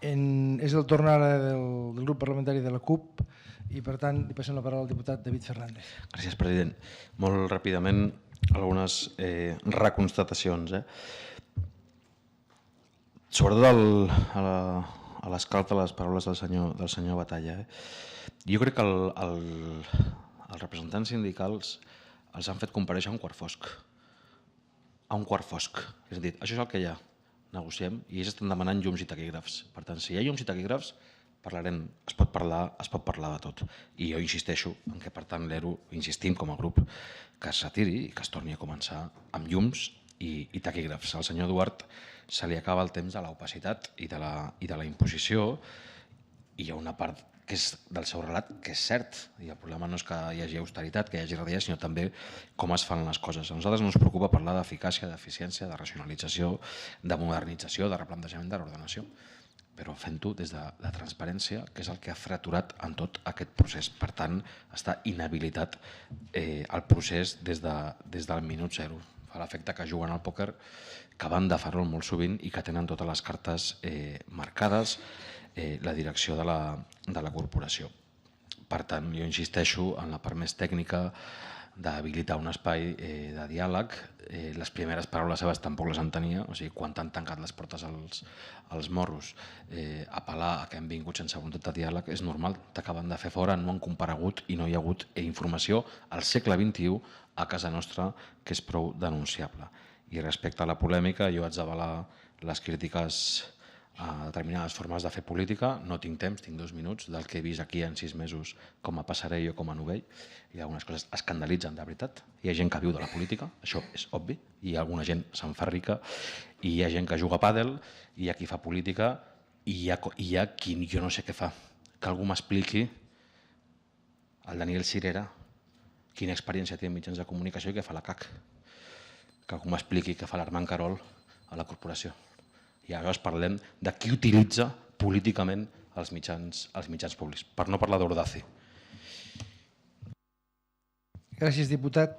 És el torn ara del grup parlamentari de la CUP i, per tant, li passem la paraula al diputat David Fernández. Gràcies, president. Molt ràpidament, algunes reconstatacions. Sobretot a l'escalf de les paraules del senyor Batalla. Jo crec que els representants sindicals els han fet comparèixer a un quart fosc. A un quart fosc. És a dir, això és el que hi ha. Negociem i ells estan demanant llums i taquígrafs. Per tant, si hi ha llums i taquígrafs, parlarem, es pot parlar de tot. I jo insisteixo en que, per tant, l'ERU, insistim com a grup, que es retiri i que es torni a començar amb llums i taquígrafs. Al senyor Duart se li acaba el temps de l'opacitat i de la imposició, i hi ha una part que és del seu relat que és cert, i el problema no és que hi hagi austeritat, que hi hagi retallades, sinó també com es fan les coses. A nosaltres no ens preocupa parlar d'eficàcia, d'eficiència, de racionalització, de modernització, de replantejament de l'ordenació, però fent-ho des de la transparència, que és el que ha fracturat en tot aquest procés. Per tant, està inhabilitat el procés des del minut zero. Fa l'efecte que juguen al pòquer, que van de farol molt sovint i que tenen totes les cartes marcades, la direcció de la corporació. Per tant, jo insisteixo en la part més tècnica d'habilitar un espai de diàleg. Les primeres paraules seves tampoc les entenia, o sigui, quan t'han tancat les portes als morros, apel·lar a que hem vingut sense voluntat de diàleg és normal, t'acaben de fer fora, no han comparegut i no hi ha hagut informació al segle XXI a casa nostra, que és prou denunciable. I respecte a la polèmica, jo haig d'avalar les crítiques a determinades formes de fer política. No tinc temps, tinc 2 minuts del que he vist aquí en 6 mesos com a Passerell o com a Novell. Hi ha algunes coses que escandalitzen, de veritat. Hi ha gent que viu de la política, això és obvi, i alguna gent se'n fa rica, i hi ha gent que juga a pàdel, i hi ha qui fa política, i hi ha qui jo no sé què fa. Que algú m'expliqui, el Daniel Sirera, quina experiència té en mitjans de comunicació i què fa la CAC. Que algú m'expliqui què fa l'Armand Carol a la corporació. I aleshores parlem de qui utilitza políticament els mitjans públics, per no parlar d'Ordaci. Gràcies, diputat.